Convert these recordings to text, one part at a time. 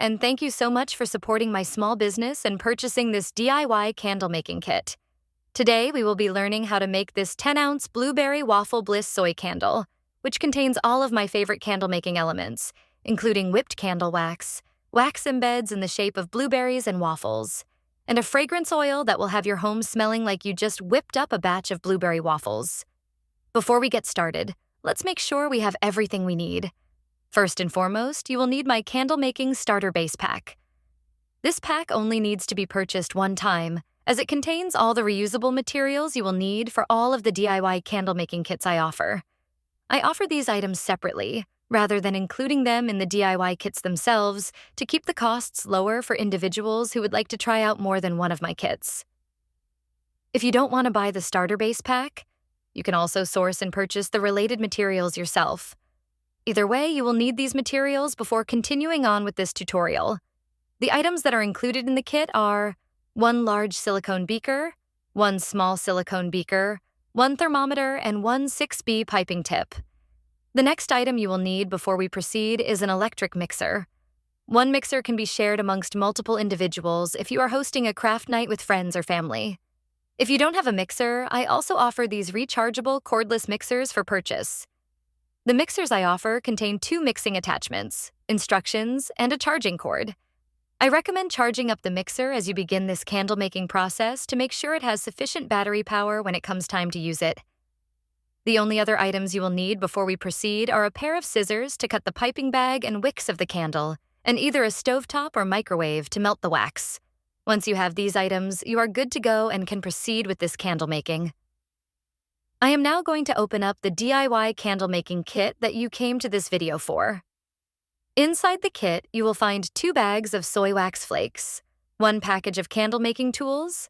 and thank you so much for supporting my small business and purchasing this DIY candle making kit. Today, we will be learning how to make this 10-ounce blueberry waffle Bliss soy candle, which contains all of my favorite candle making elements, including whipped candle wax embeds in the shape of blueberries and waffles, and a fragrance oil that will have your home smelling like you just whipped up a batch of blueberry waffles. Before we get started, let's make sure we have everything we need. First and foremost, you will need my candle-making starter base pack. This pack only needs to be purchased one time, as it contains all the reusable materials you will need for all of the DIY candle-making kits I offer. I offer these items separately, rather than including them in the DIY kits themselves to keep the costs lower for individuals who would like to try out more than one of my kits. If you don't want to buy the starter base pack, you can also source and purchase the related materials yourself. Either way, you will need these materials before continuing on with this tutorial. The items that are included in the kit are 1 large silicone beaker, 1 small silicone beaker, 1 thermometer, and 1 6B piping tip. The next item you will need before we proceed is an electric mixer. One mixer can be shared amongst multiple individuals if you are hosting a craft night with friends or family. If you don't have a mixer, I also offer these rechargeable cordless mixers for purchase. The mixers I offer contain 2 mixing attachments, instructions, and a charging cord. I recommend charging up the mixer as you begin this candle-making process to make sure it has sufficient battery power when it comes time to use it. The only other items you will need before we proceed are a pair of scissors to cut the piping bag and wicks of the candle, and either a stovetop or microwave to melt the wax. Once you have these items, you are good to go and can proceed with this candle making. I am now going to open up the DIY candle making kit that you came to this video for. Inside the kit, you will find 2 bags of soy wax flakes, 1 package of candle making tools,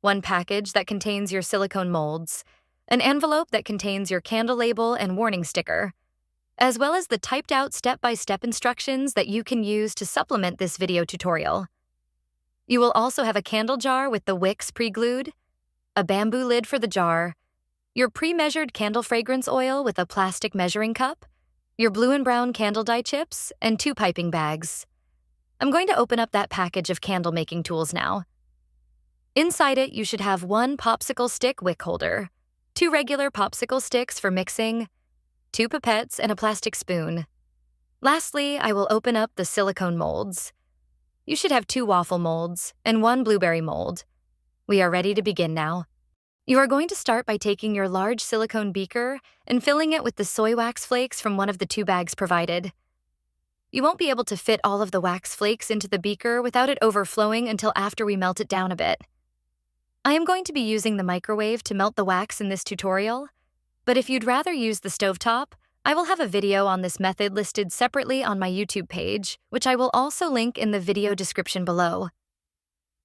1 package that contains your silicone molds, an envelope that contains your candle label and warning sticker, as well as the typed out step-by-step instructions that you can use to supplement this video tutorial. You will also have a candle jar with the wicks pre-glued, a bamboo lid for the jar, your pre-measured candle fragrance oil with a plastic measuring cup, your blue and brown candle dye chips, and 2 piping bags. I'm going to open up that package of candle making tools now. Inside it, you should have 1 popsicle stick wick holder, 2 regular popsicle sticks for mixing, 2 pipettes, and a plastic spoon. Lastly, I will open up the silicone molds. You should have 2 waffle molds and 1 blueberry mold. We are ready to begin now. You are going to start by taking your large silicone beaker and filling it with the soy wax flakes from one of the 2 bags provided. You won't be able to fit all of the wax flakes into the beaker without it overflowing until after we melt it down a bit. I am going to be using the microwave to melt the wax in this tutorial, but if you'd rather use the stovetop, I will have a video on this method listed separately on my YouTube page, which I will also link in the video description below.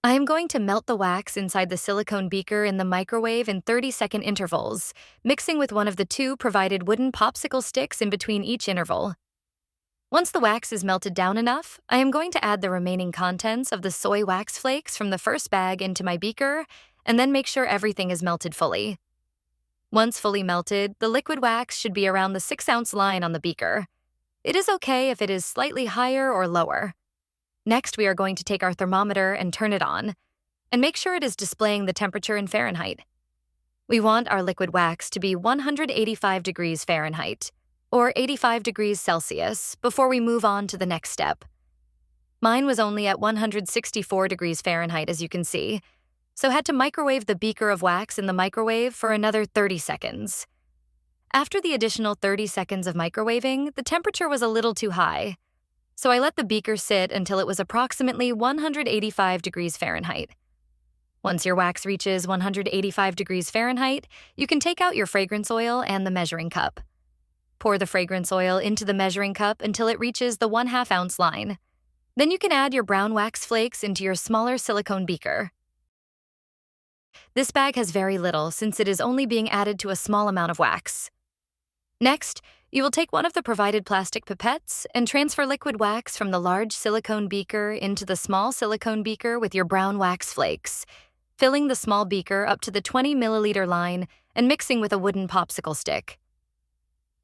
I am going to melt the wax inside the silicone beaker in the microwave in 30-second intervals, mixing with one of the 2 provided wooden popsicle sticks in between each interval. Once the wax is melted down enough, I am going to add the remaining contents of the soy wax flakes from the first bag into my beaker, and then make sure everything is melted fully. Once fully melted, the liquid wax should be around the 6-ounce line on the beaker. It is okay if it is slightly higher or lower. Next, we are going to take our thermometer and turn it on, and make sure it is displaying the temperature in Fahrenheit. We want our liquid wax to be 185 degrees Fahrenheit, or 85 degrees Celsius, before we move on to the next step. Mine was only at 164 degrees Fahrenheit, as you can see, so had to microwave the beaker of wax in the microwave for another 30 seconds. After the additional 30 seconds of microwaving, the temperature was a little too high, so I let the beaker sit until it was approximately 185 degrees Fahrenheit. Once your wax reaches 185 degrees Fahrenheit, you can take out your fragrance oil and the measuring cup. Pour the fragrance oil into the measuring cup until it reaches the 1/2 ounce line. Then you can add your brown wax flakes into your smaller silicone beaker. This bag has very little since it is only being added to a small amount of wax. Next, you will take one of the provided plastic pipettes and transfer liquid wax from the large silicone beaker into the small silicone beaker with your brown wax flakes, filling the small beaker up to the 20 milliliter line and mixing with a wooden popsicle stick.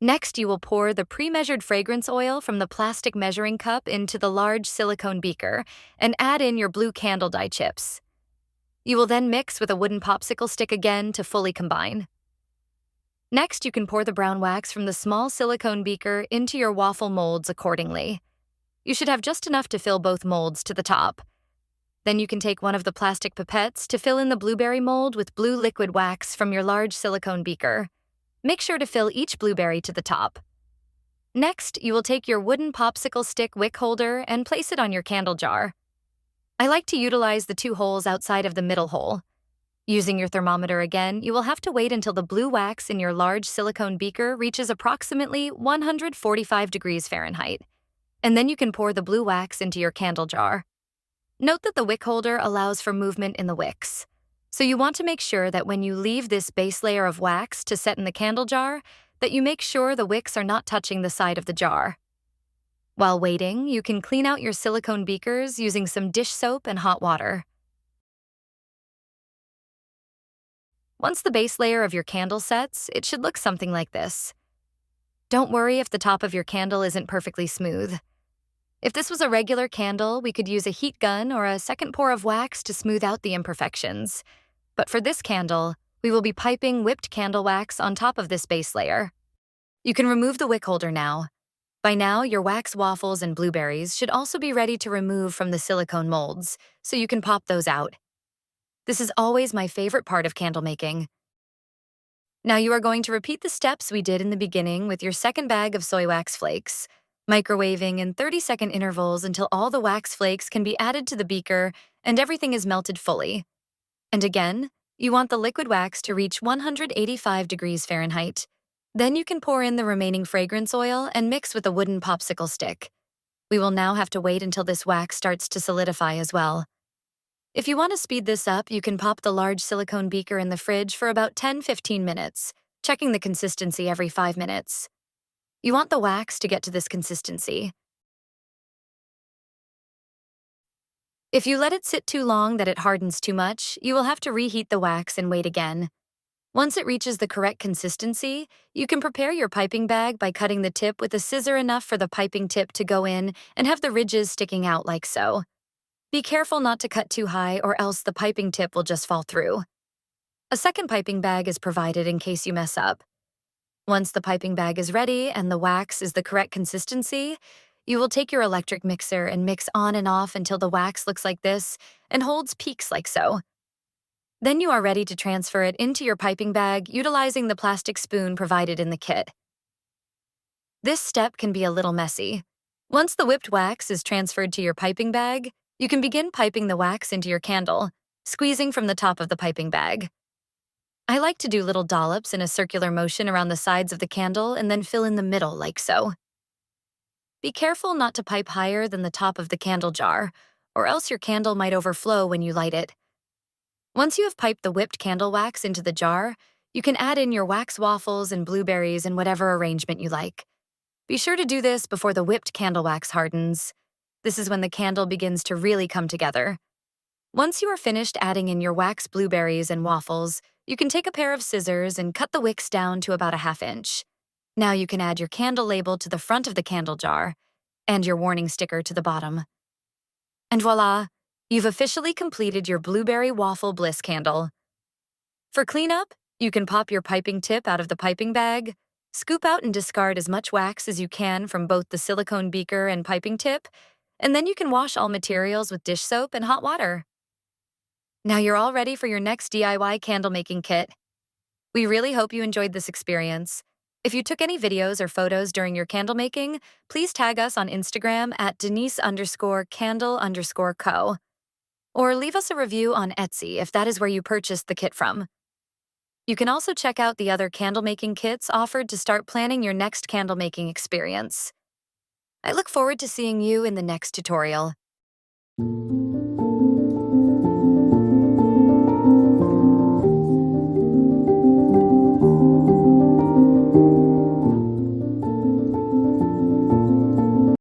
Next, you will pour the pre-measured fragrance oil from the plastic measuring cup into the large silicone beaker and add in your blue candle dye chips. You will then mix with a wooden popsicle stick again to fully combine. Next, you can pour the brown wax from the small silicone beaker into your waffle molds accordingly. You should have just enough to fill both molds to the top. Then you can take one of the plastic pipettes to fill in the blueberry mold with blue liquid wax from your large silicone beaker. Make sure to fill each blueberry to the top. Next, you will take your wooden popsicle stick wick holder and place it on your candle jar. I like to utilize the two holes outside of the middle hole. Using your thermometer again, you will have to wait until the blue wax in your large silicone beaker reaches approximately 145 degrees Fahrenheit. And then you can pour the blue wax into your candle jar. Note that the wick holder allows for movement in the wicks. So you want to make sure that when you leave this base layer of wax to set in the candle jar, that you make sure the wicks are not touching the side of the jar. While waiting, you can clean out your silicone beakers using some dish soap and hot water. Once the base layer of your candle sets, it should look something like this. Don't worry if the top of your candle isn't perfectly smooth. If this was a regular candle, we could use a heat gun or a second pour of wax to smooth out the imperfections. But for this candle, we will be piping whipped candle wax on top of this base layer. You can remove the wick holder now. By now, your wax waffles and blueberries should also be ready to remove from the silicone molds, so you can pop those out. This is always my favorite part of candle making. Now you are going to repeat the steps we did in the beginning with your second bag of soy wax flakes, microwaving in 30-second intervals until all the wax flakes can be added to the beaker and everything is melted fully. And again, you want the liquid wax to reach 185 degrees Fahrenheit. Then you can pour in the remaining fragrance oil and mix with a wooden popsicle stick. We will now have to wait until this wax starts to solidify as well. If you want to speed this up, you can pop the large silicone beaker in the fridge for about 10-15 minutes, checking the consistency every 5 minutes. You want the wax to get to this consistency. If you let it sit too long that it hardens too much, you will have to reheat the wax and wait again. Once it reaches the correct consistency, you can prepare your piping bag by cutting the tip with a scissor enough for the piping tip to go in and have the ridges sticking out like so. Be careful not to cut too high or else the piping tip will just fall through. A second piping bag is provided in case you mess up. Once the piping bag is ready and the wax is the correct consistency, you will take your electric mixer and mix on and off until the wax looks like this and holds peaks like so. Then you are ready to transfer it into your piping bag utilizing the plastic spoon provided in the kit. This step can be a little messy. Once the whipped wax is transferred to your piping bag, you can begin piping the wax into your candle, squeezing from the top of the piping bag. I like to do little dollops in a circular motion around the sides of the candle and then fill in the middle like so. Be careful not to pipe higher than the top of the candle jar, or else your candle might overflow when you light it. Once you have piped the whipped candle wax into the jar, you can add in your wax waffles and blueberries in whatever arrangement you like. Be sure to do this before the whipped candle wax hardens. This is when the candle begins to really come together. Once you are finished adding in your wax blueberries and waffles, you can take a pair of scissors and cut the wicks down to about a 1/2 inch. Now you can add your candle label to the front of the candle jar and your warning sticker to the bottom. And voila, you've officially completed your blueberry waffle bliss candle. For cleanup, you can pop your piping tip out of the piping bag, scoop out and discard as much wax as you can from both the silicone beaker and piping tip, and then you can wash all materials with dish soap and hot water. Now you're all ready for your next DIY candle making kit. We really hope you enjoyed this experience. If you took any videos or photos during your candle making, please tag us on Instagram at Denise_candle_co. Or leave us a review on Etsy if that is where you purchased the kit from. You can also check out the other candle making kits offered to start planning your next candle making experience. I look forward to seeing you in the next tutorial.